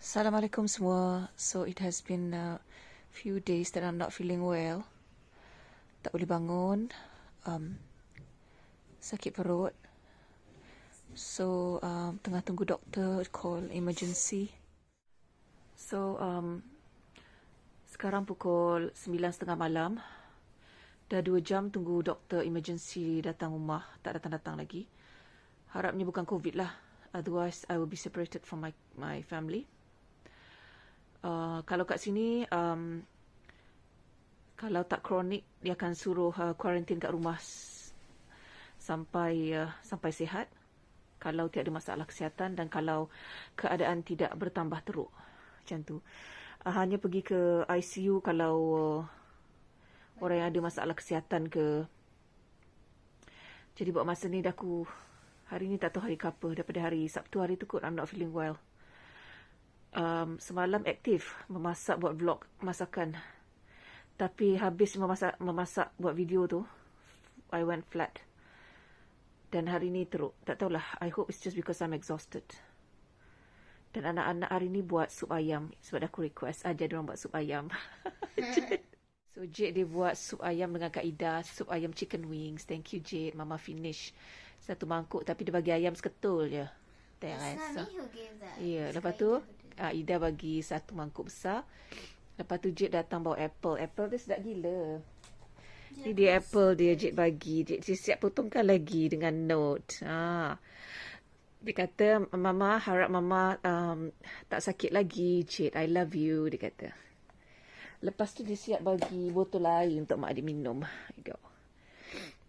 Assalamualaikum semua. So it has been a few days that I'm not feeling well. Tak boleh bangun. Um, Sakit perut. So tengah tunggu doktor call emergency. So sekarang pukul 9.30 malam. Dah 2 jam tunggu doktor emergency datang rumah. Tak datang-datang lagi. Harapnya bukan COVID lah. Otherwise I will be separated from my family. Kalau kat sini kalau tak kronik dia akan suruh kuarantin kat rumah sampai sihat, kalau tiada masalah kesihatan dan kalau keadaan tidak bertambah teruk macam tu. Hanya pergi ke ICU kalau orang yang ada masalah kesihatan ke. Jadi buat masa ni aku hari ni tak tahu hari ke apa, daripada hari Sabtu hari tu kot I'm not feeling well. Semalam aktif memasak, buat vlog masakan. Tapi habis memasak buat video tu, I went flat. Dan hari ni teruk. Tak tahulah. I hope it's just because I'm exhausted. Dan anak-anak hari ni buat sup ayam. Sebab aku request ajar diorang buat sup ayam. So Jade dia buat sup ayam dengan Kak Ida. Sup ayam chicken wings. Thank you Jade. Mama finish satu mangkuk. Tapi dia bagi ayam seketul je. Tak rasa. Ya, lepas tu Ida bagi satu mangkuk besar. Lepas tu Jade datang bawa apple. Apple dia sedap gila. Ni dia apple dia Jade bagi. Jade siap potongkan lagi dengan note. Dia kata, Mama harap Mama tak sakit lagi. Jade, I love you. Dia kata. Lepas tu dia siap bagi botol air untuk mak dia minum. Go.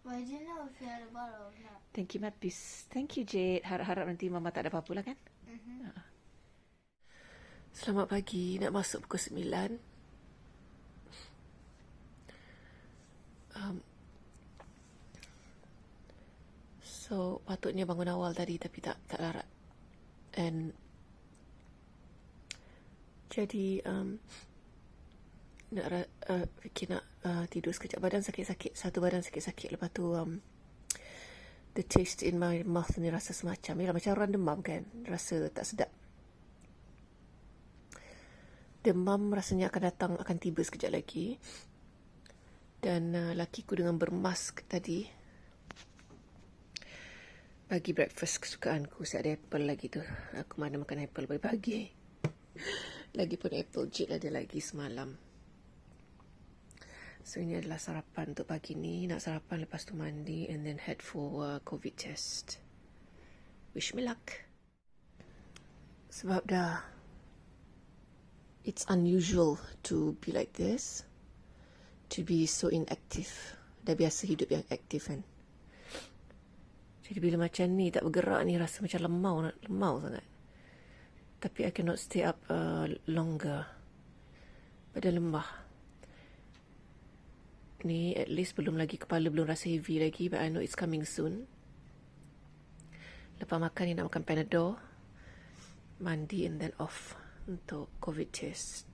I didn't know if you had a bottle of that. Thank you, Mapis. Thank you, Jade. Harap-harap nanti Mama tak ada apa-apa lah kan? Selamat pagi. Nak masuk pukul 9. So, patutnya bangun awal tadi tapi tak larat. And jadi fikir nak tidur sekejap. Badan sakit-sakit. Satu badan sakit-sakit. Lepas tu the taste in my mouth ni rasa semacam macam orang demam kan. Rasa tak sedap. Demam rasanya akan tiba sekejap lagi. Dan lakiku dengan bermask tadi bagi breakfast kesukaanku. Saya ada apple lagi tu. Aku mana makan apple pagi-pagi. Lagipun apple Jade ada lagi semalam. So ini adalah sarapan untuk pagi ni. Nak sarapan lepas tu mandi and then head for COVID test. Wish me luck. Sebab dah it's unusual to be like this. To be so inactive. Dah biasa hidup yang aktif kan. Jadi bila macam ni tak bergerak ni rasa macam lemau sangat. Tapi I cannot stay up longer. Pada lembah. Ni at least belum lagi kepala belum rasa heavy lagi, but I know it's coming soon. Lepas makan ni nak makan Panadol, mandi and then off untuk COVID test.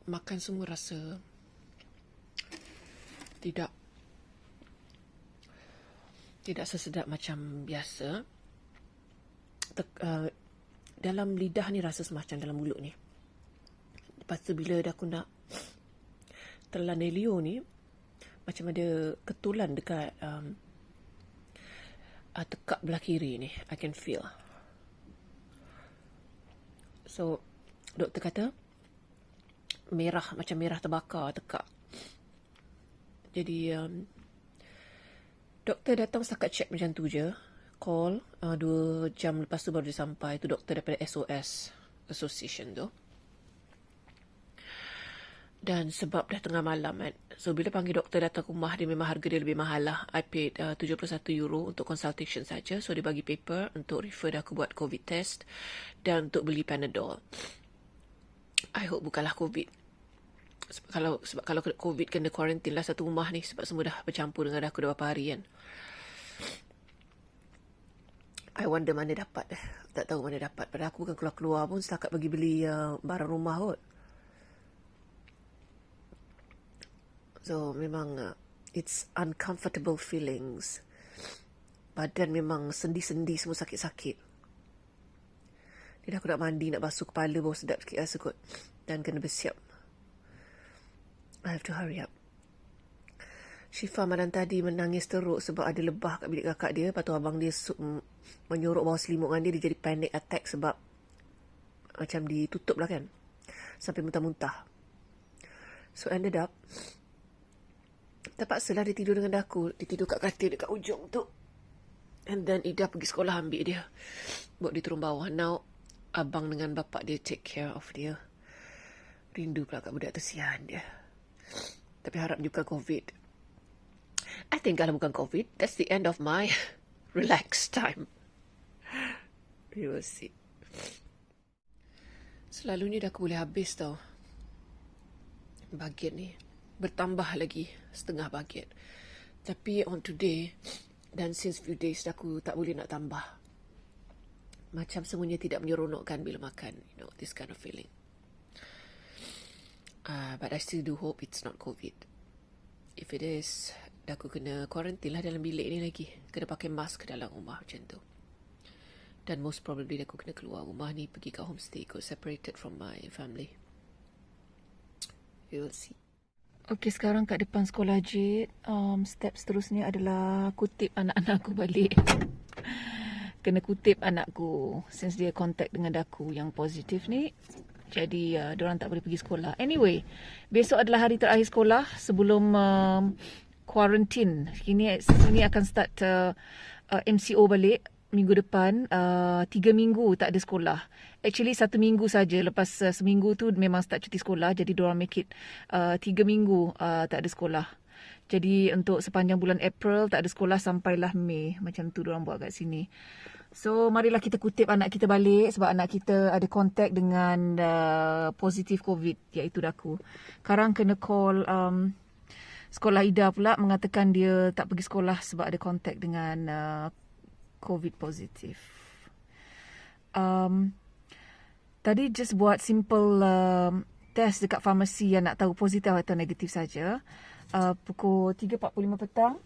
Makan semua rasa tidak sesedap macam biasa. Dalam lidah ni rasa semacam dalam mulut ni. Lepas tu bila dah aku nak telan Elio ni, macam ada ketulan dekat tekak belah kiri ni. I can feel. So doktor kata merah, macam merah terbakar tekak. Jadi doktor datang setakat check macam tu je. Call 2 jam lepas tu baru dia sampai. Tu doktor daripada SOS Association tu. Dan sebab dah tengah malam kan. So bila panggil doktor datang rumah, dia memang harga dia lebih mahal lah. I paid €71 untuk consultation saja. So dia bagi paper untuk refer aku buat COVID test dan untuk beli Panadol. I hope bukanlah COVID. Sebab kalau COVID kena quarantine lah satu rumah ni. Sebab semua dah bercampur dengan aku dah berapa hari kan. I wonder mana dapat. Tak tahu mana dapat. Pada aku bukan keluar-keluar pun setakat bagi beli barang rumah kot. So memang it's uncomfortable feelings Badan memang sendi-sendi semua sakit-sakit. Jadi aku nak mandi, nak basuh kepala, baru sedap sikit rasa kot. Dan kena bersiap. I have to hurry up. Syifa malam tadi menangis teruk sebab ada lebah kat bilik kakak dia. Lepas tu abang dia menyorok bawah selimut dengan dia. Dia jadi panic attack sebab macam ditutup lah kan. Sampai muntah-muntah. So ended up, terpaksalah dia tidur dengan aku. Dia tidur kat katil dekat ujung tu. And then Ida pergi sekolah ambil dia. Bawa dia turun bawah. Now, abang dengan bapak dia take care of dia. Rindu pula kat budak tersihan dia. Tapi harap juga COVID. I think kalau bukan COVID, that's the end of my relaxed time. We will see. Selalunya dah aku boleh habis tau. Baget ni. Bertambah lagi setengah baget. Tapi on today, dan since few days aku tak boleh nak tambah. Macam semuanya tidak menyeronokkan bila makan. You know, this kind of feeling. But I still do hope it's not COVID. If it is, dah aku kena quarantine lah dalam bilik ni lagi. Kena pakai mask ke dalam rumah macam tu. Dan most probably aku kena keluar rumah ni, pergi kat homestay kot, separated from my family. We will see. Okay, sekarang kat depan sekolah Jade. Step seterusnya adalah kutip anak-anak aku balik. Kena kutip anakku since dia contact dengan aku yang positif ni. Jadi, diorang tak boleh pergi sekolah. Anyway, besok adalah hari terakhir sekolah sebelum quarantine. Sini akan start MCO balik minggu depan. 3 minggu tak ada sekolah. Actually, 1 minggu saja. Lepas seminggu tu memang start cuti sekolah. Jadi, diorang make it 3 minggu tak ada sekolah. Jadi, untuk sepanjang bulan April tak ada sekolah sampailah Mei. Macam tu diorang buat kat sini. So, marilah kita kutip anak kita balik sebab anak kita ada kontak dengan positif COVID, iaitu daku. Sekarang kena call sekolah Ida pula mengatakan dia tak pergi sekolah sebab ada kontak dengan COVID positif. Tadi just buat simple test dekat farmasi yang nak tahu positif atau negatif saja. Pukul 3.45 petang.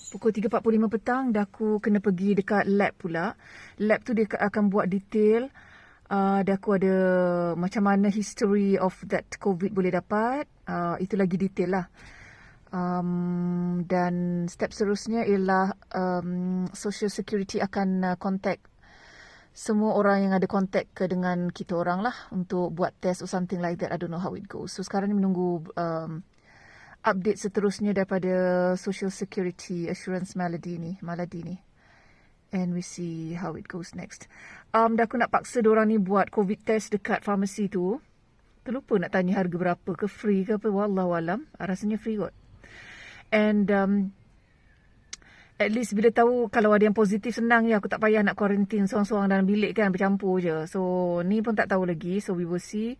Pukul 3.45 petang, dah aku kena pergi dekat lab pula. Lab tu dia akan buat detail. Dah aku ada macam mana history of that COVID boleh dapat. Itu lagi detail lah. Dan step seterusnya ialah Social Security akan contact semua orang yang ada contact dengan kita orang lah untuk buat test or something like that. I don't know how it goes. So sekarang ni menunggu update seterusnya daripada Social Security Assurance Malady ni. And we see how it goes next. Dah aku nak paksa diorang ni buat COVID test dekat farmasi tu. Terlupa nak tanya harga berapa ke, free ke apa. Wallahualam. Rasanya free kot. And at least bila tahu kalau ada yang positif senang je. Aku tak payah nak quarantine seorang-seorang dalam bilik kan. Bercampur je. So ni pun tak tahu lagi. So we will see.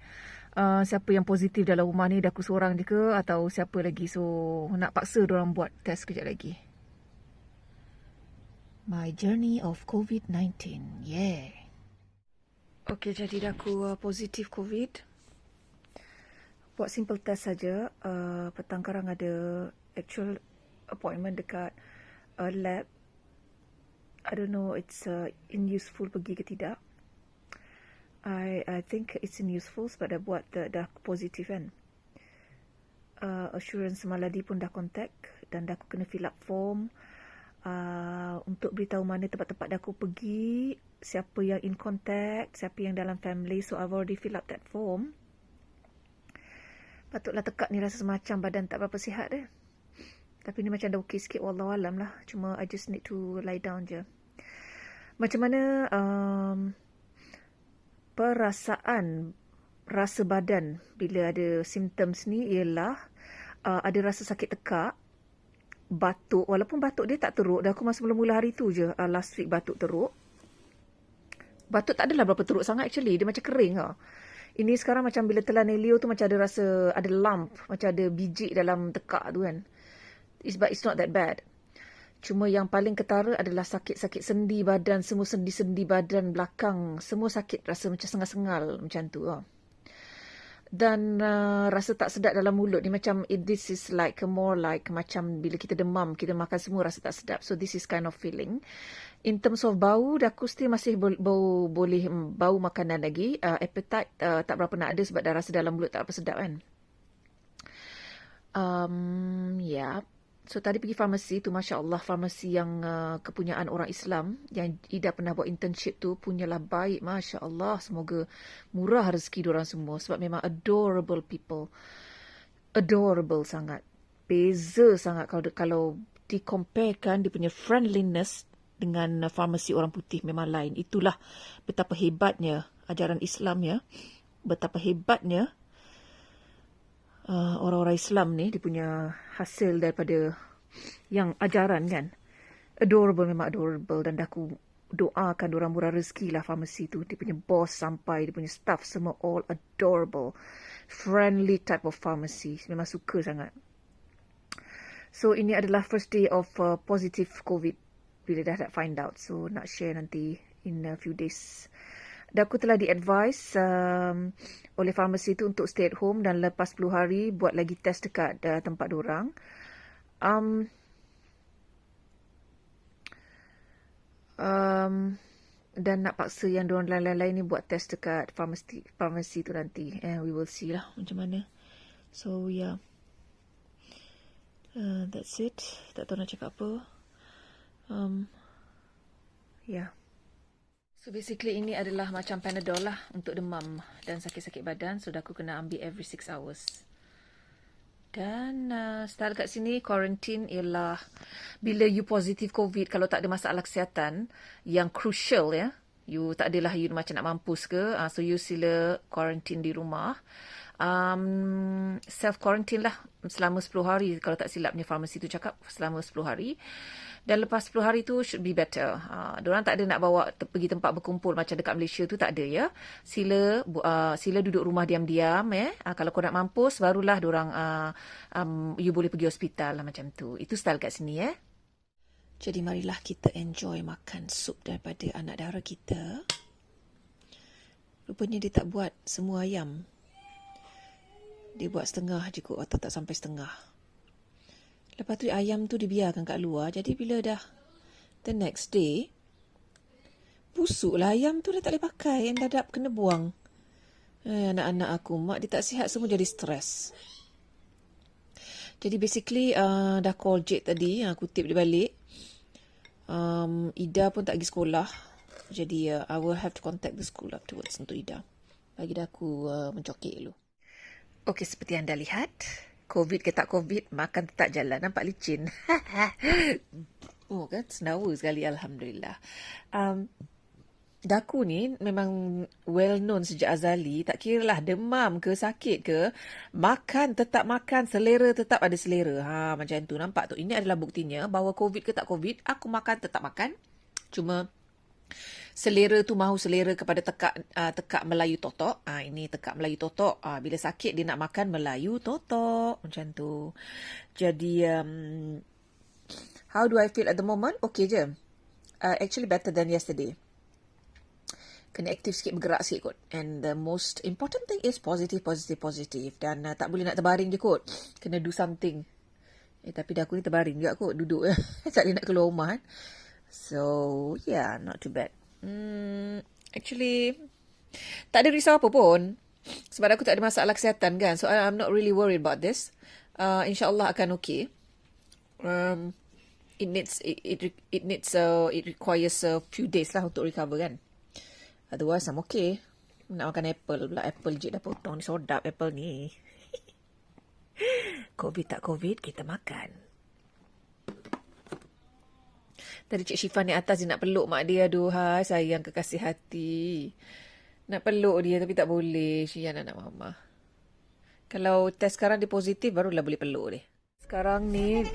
Siapa yang positif dalam rumah ni, dah aku seorang je ke atau siapa lagi. So nak paksa diorang buat test kejap lagi. My journey of COVID-19. Yeah. Okay, jadi dah aku positif COVID. Buat simple test saja. Petang karang ada actual appointment dekat lab. I don't know it's useful pergi ke tidak. I think it's useful sebab dah buat dah positif kan. Assurance Maladi pun dah contact dan dah aku kena fill up form untuk beritahu mana tempat-tempat dah aku pergi, siapa yang in contact, siapa yang dalam family. So I've already fill up that form. Patutlah tekak ni rasa semacam badan tak berapa sihat deh. Tapi ni macam dah okey sikit, wallahualam lah. Cuma I just need to lie down je. Macam mana perasaan rasa badan bila ada symptoms ni ialah ada rasa sakit tekak, batuk, walaupun batuk dia tak teruk. Dah aku masa mula-mula hari tu je, last week batuk teruk. Batuk tak adalah berapa teruk sangat actually, dia macam kering lah. Ini sekarang macam bila telan Elio tu macam ada rasa, ada lump, macam ada biji dalam tekak tu kan. But it's not that bad. Cuma yang paling ketara adalah sakit-sakit sendi badan, semua sendi-sendi badan belakang, semua sakit, rasa macam sengal-sengal macam tu lah. Dan rasa tak sedap dalam mulut ni macam this is like more like macam bila kita demam, kita makan semua rasa tak sedap. So this is kind of feeling. In terms of bau, daku still masih boleh bau makanan lagi. Appetite tak berapa nak ada sebab dah rasa dalam mulut tak apa sedap kan. Yeah. So tadi pergi farmasi tu, Masya Allah, farmasi yang kepunyaan orang Islam yang Ida pernah buat internship tu punyalah baik, Masya Allah. Semoga murah rezeki diorang semua sebab memang adorable people. Adorable sangat. Beza sangat kalau dikomparekan dia punya friendliness dengan farmasi orang putih, memang lain. Itulah betapa hebatnya ajaran Islam ya. Betapa hebatnya orang-orang Islam ni, dia punya hasil daripada yang ajaran kan. Adorable, memang adorable. Dan aku doakan diorang murah rezeki lah farmasi tu. Dia punya boss sampai, dia punya staff semua all adorable. Friendly type of pharmacy. Memang suka sangat. So ini adalah first day of positive COVID. Bila dah find out. So nak share nanti in a few days. Dan aku telah di-advise oleh farmasi tu untuk stay at home dan lepas 10 hari buat lagi test dekat tempat diorang. Dan nak paksa yang diorang lain-lain ni buat test dekat farmasi tu nanti. We will see lah macam mana. So yeah. That's it. Tak tahu nak cakap apa. Yeah. So basically ini adalah macam Panadol lah untuk demam dan sakit-sakit badan. So aku kena ambil every 6 hours. Dan style kat sini quarantine ialah bila you positif COVID, kalau tak ada masalah kesihatan yang crucial ya. You tak adalah you macam nak mampus ke. So you sila quarantine di rumah. Self quarantine lah selama 10 hari. Kalau tak silapnya farmasi tu cakap selama 10 hari. Dan lepas 10 hari tu should be better. Diorang tak ada nak bawa pergi tempat berkumpul macam dekat Malaysia tu, tak ada ya. Sila duduk rumah diam-diam ya. Kalau kau nak mampus barulah diorang you boleh pergi hospital lah macam tu. Itu style kat sini ya. Jadi marilah kita enjoy makan sup daripada anak dara kita. Rupanya dia tak buat semua ayam. Dia buat setengah je kot atau tak sampai setengah. Lepas tu ayam tu dibiarkan kat luar. Jadi bila dah the next day, busuklah ayam tu, dah tak boleh pakai. Yang dadap kena buang. Anak-anak aku, mak dia tak sihat, semua jadi stres. Jadi basically dah call Jade tadi. Kutip dia balik. Ida pun tak pergi sekolah. Jadi I will have to contact the school afterwards untuk Ida. Bagi dah aku mencokik dulu. Okey, seperti anda lihat. COVID ke tak COVID, makan tetap jalan. Nampak licin. Oh kan, senawa sekali. Alhamdulillah. Daku ni memang well known sejak azali. Tak kira lah demam ke sakit ke, makan tetap makan, selera tetap ada selera. Macam tu, nampak tu. Ini adalah buktinya bahawa COVID ke tak COVID, aku makan tetap makan. Cuma selera tu mahu selera kepada tekak Melayu totok. Ini tekak Melayu totok. Bila sakit dia nak makan Melayu totok. Macam tu. Jadi, how do I feel at the moment? Okay je. Actually better than yesterday. Kena aktif sikit, bergerak sikit kot. And the most important thing is positive. Dan tak boleh nak terbaring je kot. Kena do something. Tapi dah aku ni terbaring juga kot. Duduk. Tak boleh nak keluar rumah. So, yeah, not too bad. Actually, tak ada risau apa pun. Sebab aku tak ada masalah kesihatan kan. So, I'm not really worried about this. InsyaAllah akan okay. It requires a few days lah untuk recover kan. Otherwise, I'm okay. Nak makan apple pula. Apple je dah potong. Ni sodap apple ni. COVID tak COVID, kita makan. Tadi Cik Syifan ni atas dia nak peluk mak dia. Aduhai, sayang kekasih hati. Nak peluk dia tapi tak boleh. Syian anak mama. Kalau test sekarang dia positif, barulah boleh peluk dia. Sekarang ni,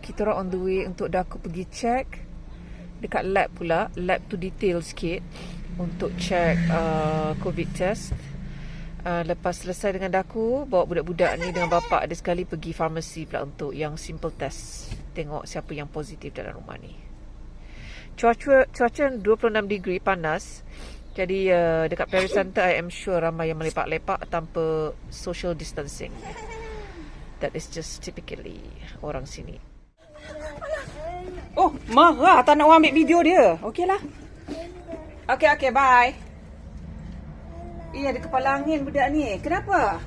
kita orang on the way untuk Daku pergi check. Dekat lab pula. Lab tu detail sikit. Untuk check COVID test. Lepas selesai dengan Daku, bawa budak-budak ni dengan bapak dia sekali pergi farmasi pula untuk yang simple test. Tengok siapa yang positif dalam rumah ni. Cuaca 26 degree panas. Jadi dekat Paris Center I am sure ramai yang melepak-lepak tanpa social distancing. That is just typically orang sini. Oh, marah tak nak orang ambil video dia. Okey lah. Okay, bye. Ada kepala angin budak ni. Kenapa?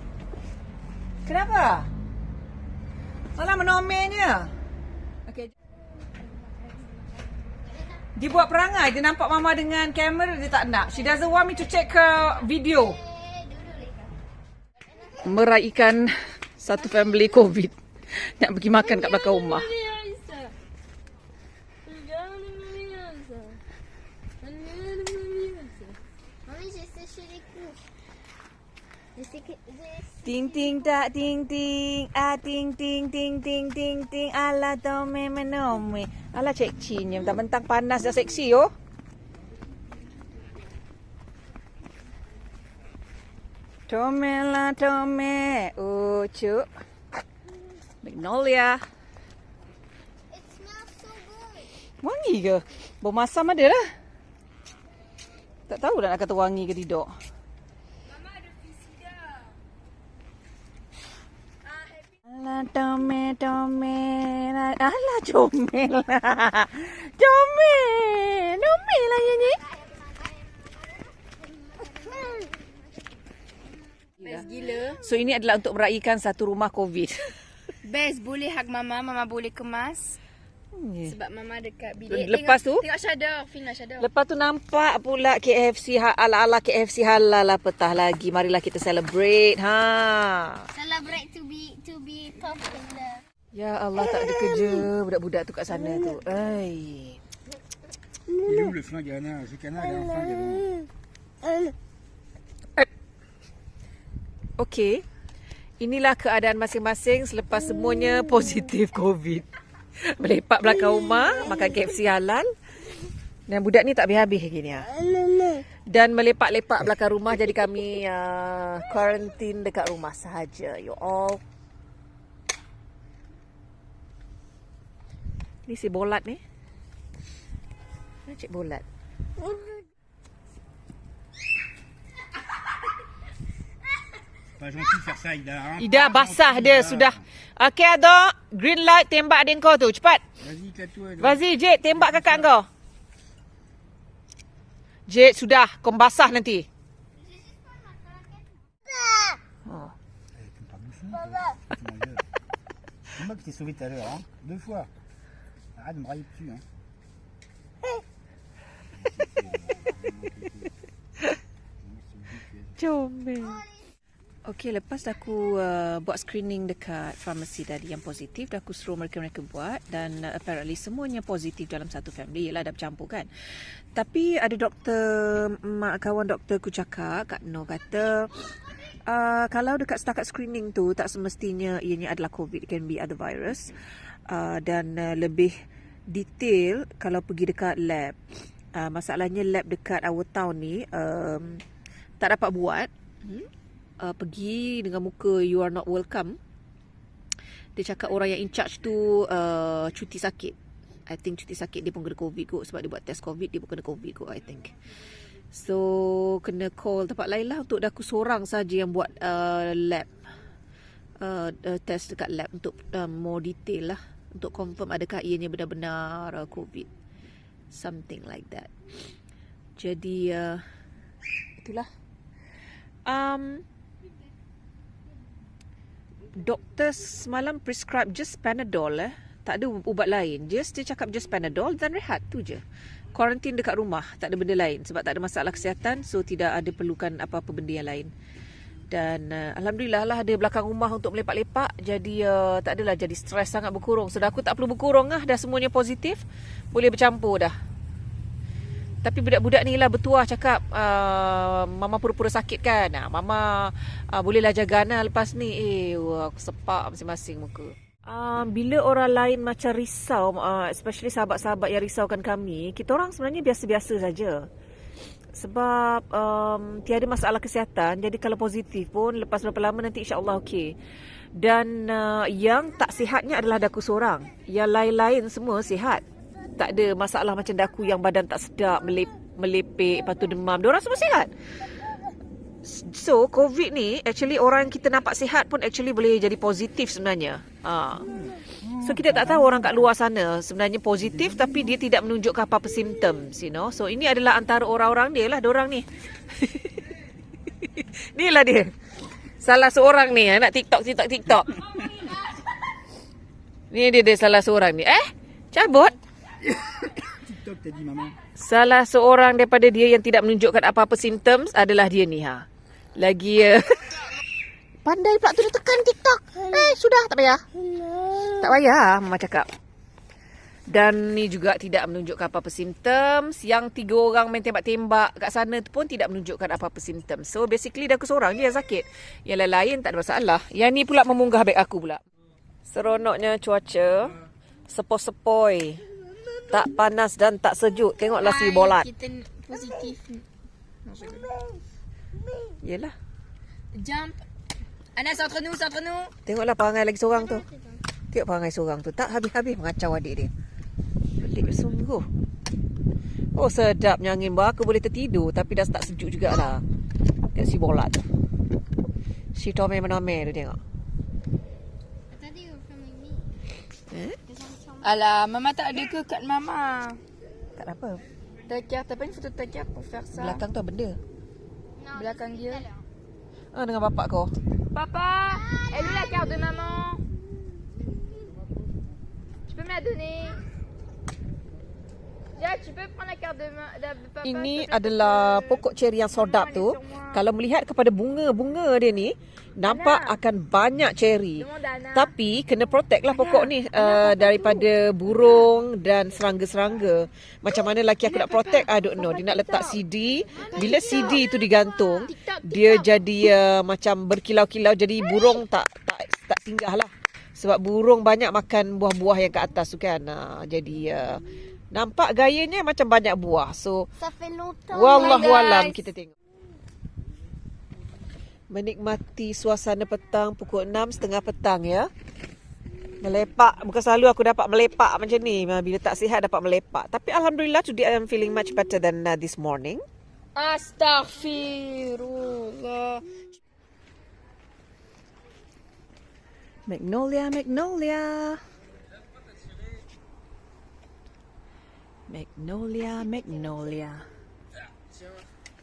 Alah, menomelnya. Okay. Dia buat perangai. Dia nampak mama dengan kamera, dia tak nak. She doesn't want me to check her video. Meraihkan satu family COVID. Nak pergi makan kat belakang rumah. Ting ting tak ting ting, ting ting ting ting ting ting, ala tome menome. Ala cek cinya, mentang-mentang panas dah seksi yo. Tome la tome, ucu. Magnolia. It smells so good. Wangi ke? Bau masam ada lah. Tak tahu dah nak kata wangi ke tidak. Alah, tome. Alah, comel lah. Comel lah nyanyi. Best gila. So, ini adalah untuk meraihkan satu rumah COVID. Best, boleh hug mama. Mama boleh kemas. Sebab mama dekat bilik. Lepas tu? Tengok shadow. Feel shadow. Lepas tu nampak pula KFC ala-ala KFC halal lah petah lagi. Marilah kita celebrate. Celebrate to be popular. Ya Allah, tak ada kerja budak-budak tu kat sana tu. Ai. Il est où le flingue à Anna? C'est qu'Anna, elle a un flingue avant. Okey. Inilah keadaan masing-masing selepas semuanya positif COVID. Melepak belakang rumah, makan KFC halal. Dan budak ni tak habis-habis lagi ni. Dan melepak-lepak belakang rumah, jadi kami quarantine dekat rumah sahaja. You all. Ni si bolat ni. Mana cik bolat? Pas gentil de faire ça, Ida. Hein? Ida, basah dia sudah. Okey, ada green light, tembak adik kau tu. Cepat. Vas-y, éclate-toi. Vazi, Jade, tembak kakak kau. Jade, sudah. Kau basah nanti. Oh. T'aimes pas bouffon, toi. Mon Dieu. C'est moi qui t'ai sauvé tout à l'heure, hein. 2 fois. Arrête de me brailler dessus, hein. Comel. Okey, lepas aku buat screening dekat farmasi tadi yang positif, dah aku suruh mereka buat dan apparently semuanya positif dalam satu family. Yelah, dah bercampur kan. Tapi ada kawan doktor ku cakap, Kak No kata, kalau dekat setakat screening tu, tak semestinya ianya adalah COVID. It can be other virus. Dan lebih detail kalau pergi dekat lab. Masalahnya lab dekat our town ni tak dapat buat. Pergi dengan muka you are not welcome. Dia cakap orang yang in charge tu cuti sakit. I think cuti sakit dia pun kena COVID kot. Sebab dia buat test COVID, dia pun kena COVID kot, I think. So kena call tempat lain lah. Untuk aku seorang saja yang buat lab test dekat lab untuk more detail lah, untuk confirm adakah ianya benar-benar COVID, something like that. Jadi itulah. Doktor semalam prescribe just Panadol tak ada ubat lain. Dia cakap just Panadol dan rehat tu je. Quarantine dekat rumah, tak ada benda lain sebab tak ada masalah kesihatan, so tidak ada perlukan apa-apa benda yang lain. Dan alhamdulillah lah ada belakang rumah untuk melepak-lepak, jadi tak adalah jadi stres sangat berkurung. So dah aku tak perlu berkurung lah, dah semuanya positif, boleh bercampur dah. Tapi budak-budak ni lah bertuah cakap, mama pura-pura sakit kan, mama bolehlah jaga Ana lepas ni. Aku sepak masing-masing muka. Bila orang lain macam risau, especially sahabat-sahabat yang risaukan kami, kita orang sebenarnya biasa-biasa saja. Sebab tiada masalah kesihatan, jadi kalau positif pun lepas berapa lama nanti insya-Allah okey. Dan yang tak sihatnya adalah daku seorang. Yang lain-lain semua sihat. Tak ada masalah macam daku yang badan tak sedap, melepek, lepas tu demam. Diorang semua sihat. So, COVID ni, actually orang yang kita nampak sihat pun actually boleh jadi positif sebenarnya. So, kita tak tahu orang kat luar sana sebenarnya positif tapi dia tidak menunjukkan apa-apa symptoms, you know. So, ini adalah antara orang-orang dia lah, diorang ni. Ni lah dia. Salah seorang ni, nak TikTok. Ni dia salah seorang ni. Cabut. TikTok tadi maman. Salah seorang daripada dia yang tidak menunjukkan apa-apa symptoms adalah dia ni. Lagi pandai pula tu dia tekan TikTok. Sudah tak payah. Tak payah mama cakap. Dan ni juga tidak menunjukkan apa-apa symptoms. Yang 3 orang main tembak-tembak kat sana tu pun tidak menunjukkan apa-apa symptoms. So basically dah aku seorang je yang sakit. Yang lain-lain tak ada masalah. Yang ni pula memunggah beg aku pula. Seronoknya cuaca. Sepoi-sepoi. Tak panas dan tak sejuk. Tengoklah si bolat. Kita positif. Yelah. Jump. Anas, entre nous. Tengoklah perangai lagi seorang tu. Tengok perangai seorang tu. Tak habis-habis mengacau adik dia. Pelik sungguh. Oh sedapnya angin bawah. Aku boleh tertidur. Tapi dah start sejuk jugalah. Tengok si bolat tu. Si Tommy-mename tu tengok. Tadi you were filming me. Alah, Mama tak ada ke kat Mama? Tak apa. T'as pas une photo de ta carte pour faire ça? Belakang tu benda. Non, Belakang this is dia. better. Dengan bapak kau. Papa, elle est où la carte de maman? Tu peux me la donner? Jack, tu peux prendre la carte de papa? Ini adalah pokok ceri yang sodap tu. Kalau melihat kepada bunga-bunga dia ni, nampak akan banyak ceri. Tapi kena protect lah pokok ni daripada burung dan serangga-serangga. Macam mana laki aku nak protect, I don't know. Dia nak letak CD. Bila CD tu digantung, dia jadi macam berkilau-kilau. Jadi burung tak singgah lah. Sebab burung banyak makan buah-buah yang kat atas tu kan. Jadi nampak gayanya macam banyak buah. So Ça fait longtemps. wallahualam kita tengok. Menikmati suasana petang pukul 6.30 petang ya. Melepak. Bukan selalu aku dapat melepak macam ni. Bila tak sihat dapat melepak. Tapi alhamdulillah today I am feeling much better than this morning. Astaghfirullah. Magnolia.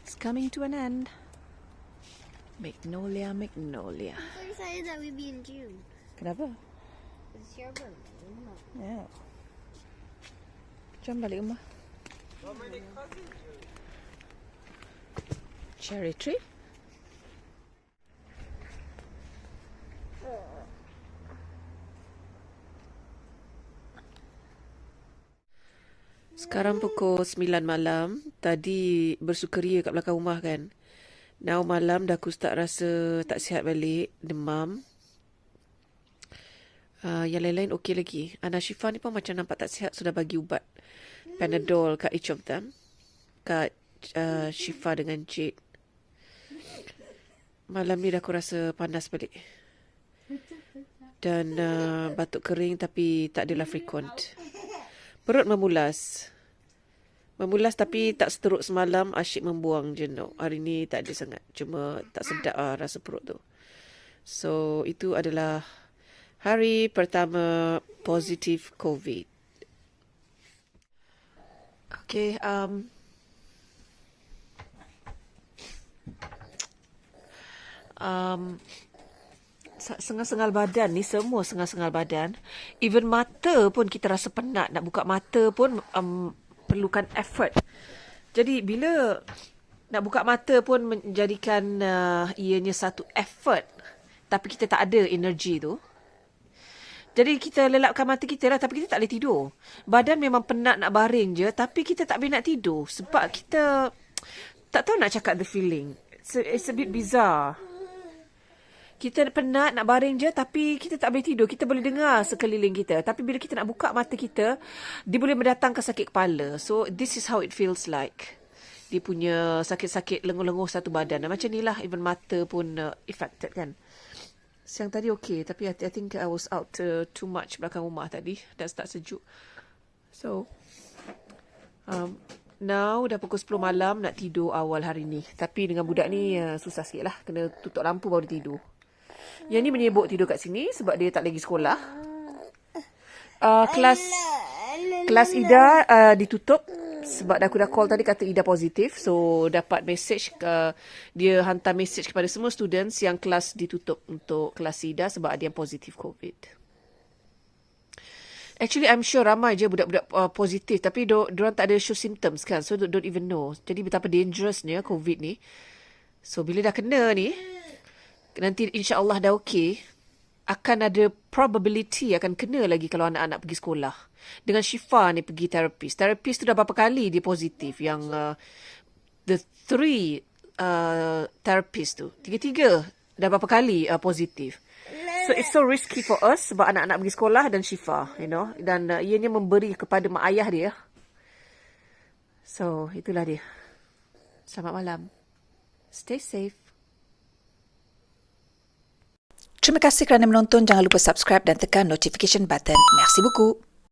It's coming to an end. Magnolia. I'm so excited that we be in June. Kenapa? It's your birthday. Ya. Jom balik rumah. Cherry tree. Sekarang pukul 9 malam. Tadi bersukaria kat belakang rumah kan. Now malam dah aku start rasa tak sihat balik. Demam. Yang lain-lain okey lagi. Ana Syifa ni pun macam nampak tak sihat. Sudah bagi ubat Panadol kat each of them. Kat Syifa dengan Jade. Malam ni dah aku rasa panas balik. Dan batuk kering tapi tak adalah frequent. Perut memulas. Memulas tapi tak seteruk semalam. Asyik membuang jenuk. Hari ni tak ada sangat. Cuma tak sedap rasa perut tu. So itu adalah hari pertama positif COVID. Okay. Sengal-sengal badan ni. Semua sengal-sengal badan. Even mata pun kita rasa penat. Nak buka mata pun perlukan effort. Jadi bila nak buka mata pun menjadikan ianya satu effort. Tapi kita tak ada energi tu. Jadi kita lelapkan mata kita lah. Tapi kita tak boleh tidur. Badan memang penat nak baring je. Tapi kita tak boleh nak tidur. Sebab kita tak tahu nak cakap the feeling. It's a bit bizarre. Kita penat nak baring je tapi kita tak boleh tidur. Kita boleh dengar sekeliling kita. Tapi bila kita nak buka mata kita, dia boleh mendatangkan sakit kepala. So this is how it feels like. Dia punya sakit-sakit lenguh-lenguh satu badan. Macam ni lah. Even mata pun affected kan. Siang tadi okay. Tapi I think I was out too much belakang rumah tadi. Dah start sejuk. So Now dah pukul 10 malam, nak tidur awal hari ni. Tapi dengan budak ni susah sikit lah. Kena tutup lampu baru dia tidur. Yang ni menyebuk tidur kat sini sebab dia tak lagi sekolah. Kelas Ida ditutup sebab aku dah call tadi kata Ida positif. So dapat message, dia hantar message kepada semua students yang kelas ditutup untuk kelas Ida sebab ada yang positif COVID. Actually, I'm sure ramai je budak-budak positif. Tapi diorang tak ada show symptoms kan. So, don't even know. Jadi, betapa dangerousnya COVID ni. So, bila dah kena ni, nanti insyaAllah dah okey, akan ada probability akan kena lagi kalau anak-anak pergi sekolah. Dengan Syifa ni pergi terapis. Terapis tu dah berapa kali dia positif. Yang the 3 terapis tu. 3 dah berapa kali positif. So it's so risky for us sebab anak-anak pergi sekolah dan Syifa, you know. Dan ianya memberi kepada mak ayah dia. So itulah dia. Selamat malam. Stay safe. Terima kasih kerana menonton. Jangan lupa subscribe dan tekan notification button. Merci beaucoup.